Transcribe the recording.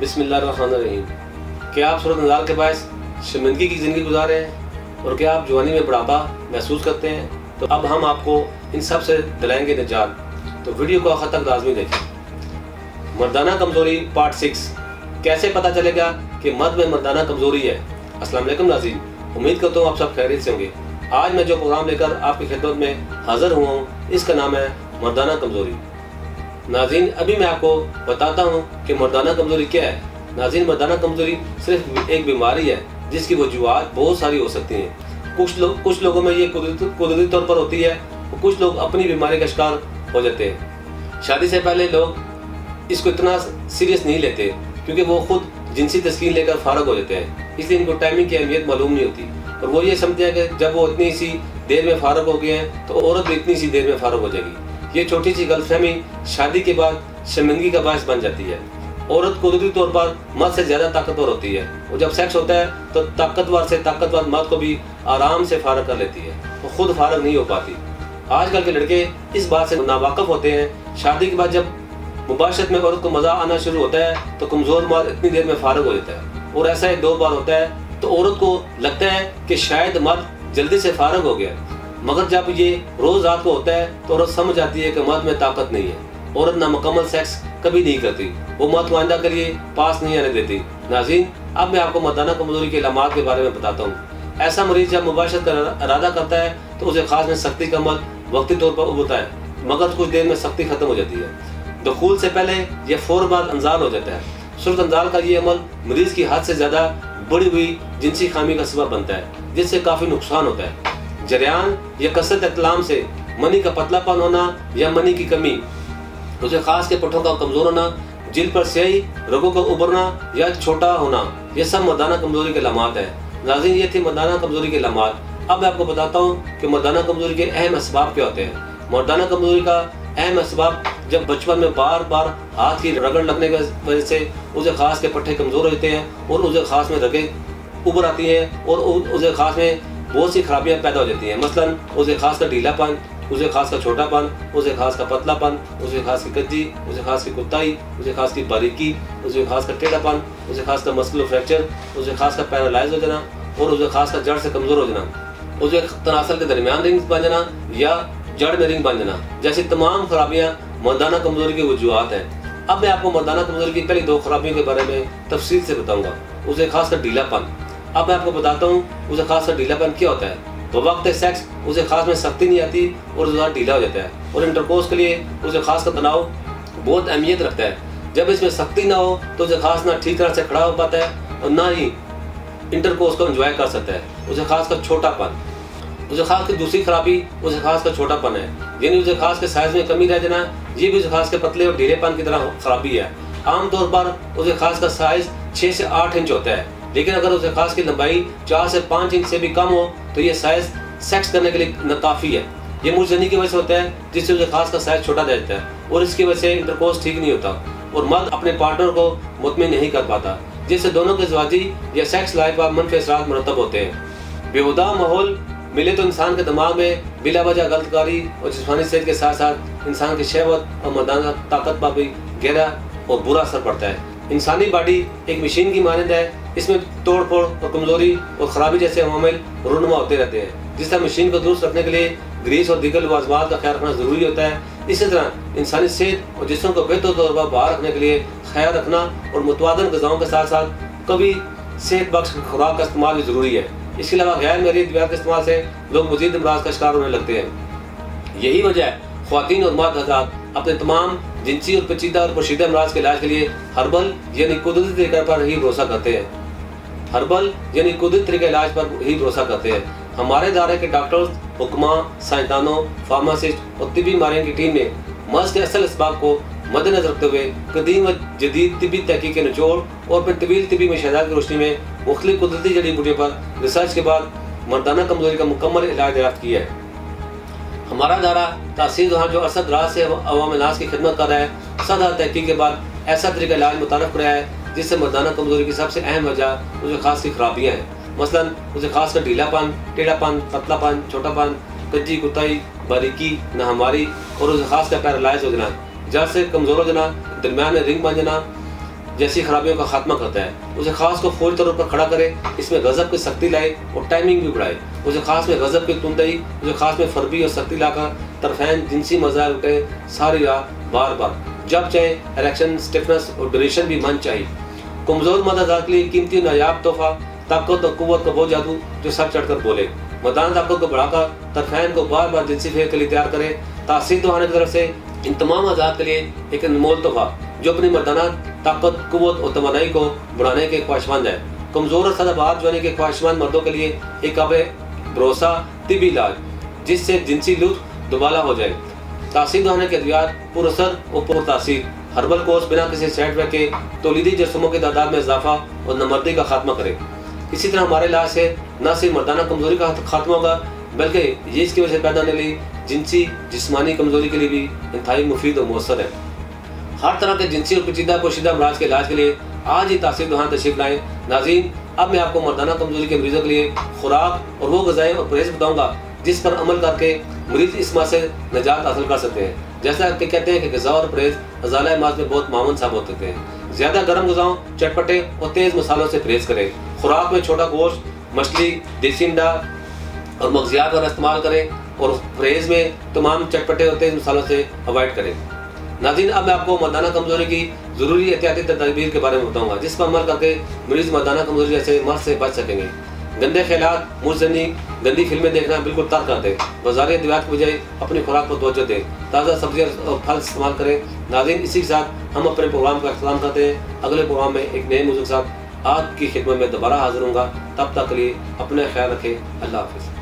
बिस्मिल्लाहिर्रहमानिर्रहीम। क्या आप सूरत नज़ार के बायस शर्मिंदगी की ज़िंदगी गुजार रहे हैं और क्या आप जवानी में बुढ़ापा महसूस करते हैं? तो अब हम आपको इन सब से दिलाएंगे निजात। तो वीडियो को आखिर तक लाजमी देखें। मर्दाना कमज़ोरी पार्ट 6। कैसे पता चलेगा कि मर्द में मर्दाना कमज़ोरी है? अस्सलाम वालेकुम नाज़रीन, उम्मीद करता हूँ आप सब खैरियत से होंगे। आज मैं जो प्रोग्राम लेकर आपकी खिदमत में हाज़िर हुआ हूँ, इसका नाम है मर्दाना कमज़ोरी। नाज़रीन, अभी मैं आपको बताता हूँ कि मर्दाना कमज़ोरी क्या है। नाज़रीन, मर्दाना कमज़ोरी सिर्फ एक बीमारी है जिसकी वजूहात बहुत सारी हो सकती हैं। कुछ लोगों में ये कुदरती तौर पर होती है और कुछ लोग अपनी बीमारी का शिकार हो जाते हैं। शादी से पहले लोग इसको इतना सीरियस नहीं लेते क्योंकि वो खुद जिनसी तस्कीन लेकर फारग हो जाते हैं, इसलिए इनको टाइमिंग की अहमियत मालूम नहीं होती और वो ये समझते हैं कि जब वो इतनी सी देर में फारग हो गए हैं तो औरत भी इतनी सी देर में फारग हो जाएगी। ये छोटी सी गलतफहमी शादी के बाद शर्मिंदगी का बायस बन जाती है। औरत कुदरती तौर पर मर्द से ज़्यादा ताकतवर होती है और जब सेक्स होता है तो ताकतवर से ताकतवर मर्द को भी आराम से फारग कर लेती है, वो खुद फारग नहीं हो पाती। आजकल के लड़के इस बात से नावाकिफ होते हैं। शादी के बाद जब मुबाशरत में औरत को मज़ा आना शुरू होता है तो कमज़ोर मर्द इतनी देर में फारग हो जाता है और ऐसा 1-2 बार होता है तो औरत को लगता है कि शायद मर्द जल्दी से फारग हो गया, मगर जब ये रोज़ रात को होता है तो औरत समझ आती है कि मर्द में ताकत नहीं है। औरत नामुकम्मल सेक्स कभी नहीं करती, वो मर्द को आइंदा करिए पास नहीं आने देती। नाज़रीन, अब मैं आपको मर्दाना कमज़ोरी के अलामात के बारे में बताता हूँ। ऐसा मरीज जब मुबाशरत का इरादा करता है तो उसे खास में सख्ती का अमल वक्ती तौर पर उभरता है, मगर कुछ देर में सख्ती खत्म हो जाती है। दुखूल से पहले यह फौरन बाद अंजाल हो जाता है। सूरत अंजाल का ये अमल मरीज की हद से ज़्यादा बढ़ी हुई जिनसी खामी का सबब बनता है, जिससे काफ़ी नुकसान होता है। जरियान या कसरत इतलाम से मनी का पतलापन होना या मनी की कमी, उसे खास के पट्टों का कमज़ोर होना, जिल्द पर स्याही, रगों का उभरना या छोटा होना, ये सब मर्दाना कमज़ोरी के अलामात है। नाज़रीन, ये थी मर्दाना कमज़ोरी के अलामात। अब मैं आपको बताता हूँ कि मर्दाना कमज़ोरी के अहम असबाब क्या होते हैं। मर्दाना कमज़ोरी का अहम असबाब जब बचपन में बार बार हाथ की रगड़ लगने की वजह से उसे खास के पट्टे कमज़ोर होते हैं और उसे खास में रगें उभर आती हैं और उसे खास में बहुत सी खराबियाँ पैदा हो जाती हैं। मसलन उसे खास का ढीलापन, उसे खास का छोटापन, उसे खास का पतलापन, उसे खास की कज्जी, उसे खास की कुत्ताई, उसे खास की बारीकी, उसे खास का टेढ़ापन, उसे खास का मस्कुलर फ्रैक्चर, उसे खास का पैरालाइज हो जाना और उसे खास का जड़ से कमज़ोर हो जाना, उसे तनासल के दरमियान रिंग बन जाना या जड़ में रिंग बन जाना, जैसी तमाम खराबियाँ मर्दाना कमज़ोरी की वजूहात हैं। अब मैं आपको मर्दाना कमज़ोरी की पहली 2 खराबियों के बारे में तफसील से बताऊँगा। उसे खास कर ढीलापन। अब मैं आपको बताता हूँ उसे खास कर ढीलापन क्या होता है। वक्त सेक्स उसे खास में सख्ती नहीं आती और उसे ढीला हो जाता है और इंटरकोर्स के लिए उसे खास का तनाव बहुत अहमियत रखता है। जब इसमें सख्ती ना हो तो उसे खास ना ठीक तरह से खड़ा हो पाता है और ना ही इंटरकोर्स को एंजॉय कर सकता है। उसे खास का छोटापन, उसे खास की दूसरी खराबी उसे खास का छोटापन है, यानी उसे खास के साइज में कमी रह जाना, ये भी उसे खास के पतले और ढीलेपन की तरह खराबी है। आमतौर पर उसे खास का साइज 6 से 8 इंच होता है, लेकिन अगर उसे खास की लंबाई 4 से 5 इंच से भी कम हो तो ये साइज सेक्स करने के लिए नाकाफी है। ये मुर्जनी की वजह से होता है जिससे उसे खास का साइज छोटा रह जाता है और इसकी वजह से इंटरकोर्स ठीक नहीं होता और मर्द अपने पार्टनर को मुतमिन नहीं कर पाता, जिससे दोनों के ज़वाजी या सेक्स लाइफ पर मनफी असरात मुरतब होते हैं। बेहुदा माहौल मिले तो इंसान के दिमाग में बिला वजह गलतकारी और जिस्मानी सेहत के साथ साथ इंसान की शहवत और मर्दाना ताकत पर भी गहरा और बुरा असर पड़ता है। इंसानी बॉडी एक मशीन की मानंद है, इसमें तोड़ फोड़ और कमज़ोरी और ख़राबी जैसे अवामिल रूनुमा होते रहते हैं। जिस तरह मशीन को दुरुस्त रखने के लिए ग्रीस और दीगर वाजबात का ख्याल रखना ज़रूरी होता है, इसी तरह इंसानी सेहत और जिस्म को बेहतर तौर पर बाहर रखने के लिए ख्याल रखना और मुतवाज़न ग़िज़ाओं के साथ साथ कभी सेहत बख्श खुराक का इस्तेमाल भी ज़रूरी है। इसके अलावा गैर महरी अद्वियात के इस्तेमाल से लोग मज़ीद अमराज का शिकार होने लगते हैं। यही वजह है ख़वातीन और मर्द हज़रात अपने तमाम जिनसी और पेचीदा और पोशीदा अमराज के इलाज के लिए हर्बल यानी कुदरती तरीके पर ही भरोसा करते हैं। हर्बल यानी कुदरती तरीके इलाज पर ही भरोसा करते हैं। हमारे इदारे के डॉक्टर्स, हुक्मा, साइंसदानों, फार्मासिस्ट और तिबी माहिरीन की टीम ने मर्ज के असल असबाब को मद्देनजर रखते हुए कदीम व जदीद तिबी तहकीक के निचोड़ और फिर तवील तिबी मुशाहदात की रोशनी में मुख्तलिफ कुदरती जड़ी बूटियों पर रिसर्च के बाद मर्दाना कमज़ोरी का मुकम्मल इलाज दरियाफ्त किया है। हमारा इदारा तासीर जहाँ जो अरसा दराज से अवाम नास की खिदमत कर रहा है, सदा तहकीक के बाद ऐसा तरीका इलाज मुतारफ़ कराया है जिससे मर्दाना कमज़ोरी की सबसे अहम वजह उसे खास की खराबियाँ हैं। मसलन उसे खास कर ढीलापन, टेढ़ापन, पतलापन, छोटापन, कच्ची कुताई, बारीकी, नाहमारी और उसे खास कर पैरालाइज हो जाना, जड़ से कमज़ोर हो जाना, दरमियान में रिंग बन जाना, जैसी खराबियों का खात्मा करता है। उसे खास को फौरी तौर पर खड़ा करे, इसमें गजब की सख्ती लाए और टाइमिंग भी बढ़ाए। उसे खास में गजब की तुंदई, उसे खास में फरबी और सख्ती लाकर तरफैन जिनसी मजा उठे सारी रात बार बार, जब चाहे इरेक्शन, स्टिफनेस और ड्यूरेशन भी मन चाहिए। कमजोर मर्द के लिए कीमती नायाब तोहफा ताकत और कुव्वत का वो जादू जो सर चढ़कर बोले। मर्दाना ताकत को बढ़ाकर तरफैन को बार बार जिनसी फेर के लिए तैयार करे। तासीर दुहाने की तरफ से इन तमाम आजाद के लिए एक अनमोल तोहफा जो अपनी मर्दाना ताकत, कुव्वत और तमन्नाई को बढ़ाने के ख्वाहिशमंद है। कमजोर और सदाबहार जवानी के ख्वाहिशमंद मर्दों के लिए एक काबिल भरोसा तिबी इलाज जिससे जिनसी लुत्फ दुबाला हो जाए। तासीर दुहाने के अद्वियात पुरअसर और पुरतासीर हर्बल कोर्स बिना किसी साइड इफेक्ट के तौलीदी जरसुमों की तादाद में इजाफा और नमर्दी का खात्मा करे। इसी तरह हमारे इलाज से न सिर्फ मर्दाना कमजोरी का खात्मा होगा बल्कि ये इसकी वजह से पैदा होने वाली जिनसी जिस्मानी कमजोरी के लिए भी इंतहाई मुफीद और मौसर है। हर तरह के जिनसी और पेचीदा पोशीदा अमराज के इलाज के लिए आज ही तासीर दुहान तशरीफ लाएं। नाज़रीन, अब मैं आपको मर्दाना कमजोरी के मरीजों के लिए खुराक और वो ग़िज़ाएँ और परहेज़ बताऊँगा जिस पर अमल करके मरीज इस माह से निजात हासिल कर सकते हैं। जैसा कि कहते हैं कि ग़िज़ा और परहेज़ अज़ाला माज में बहुत मामून साबित होते हैं। ज़्यादा गर्म ग़िज़ाओं, चटपटे और तेज़ मसालों से परहेज़ करें। खुराक में छोटा गोश्त, मछली, देसी अंडा और मगज़ियात का इस्तेमाल करें और परहेज़ में तमाम चटपटे और तेज़ मसालों से अवॉइड करें। नाज़रीन, अब मैं आपको मर्दाना कमजोरी की ज़रूरी एहतियाती तदबीर के बारे में बताऊँगा जिस पर अमल करके मरीज मर्दाना कमजोरी जैसे मर्ज से बच सकेंगे। गंदे ख्यालात, मुर्जनी, गंदी फिल्में देखना बिल्कुल तर्क कर दें। बाज़ारी अद्वियात की बजाय अपनी खुराक पर तवज्जो दें। ताज़ा सब्जियाँ और फल इस्तेमाल करें। नाज़रीन, इसी के साथ हम अपने प्रोग्राम का इख्तिताम करते हैं। अगले प्रोग्राम में एक नए मौजूद के साथ आपकी खिदमत में दोबारा हाजिर होऊंगा। तब तक के लिए अपना ख्याल रखें। अल्लाह हाफ़िज़।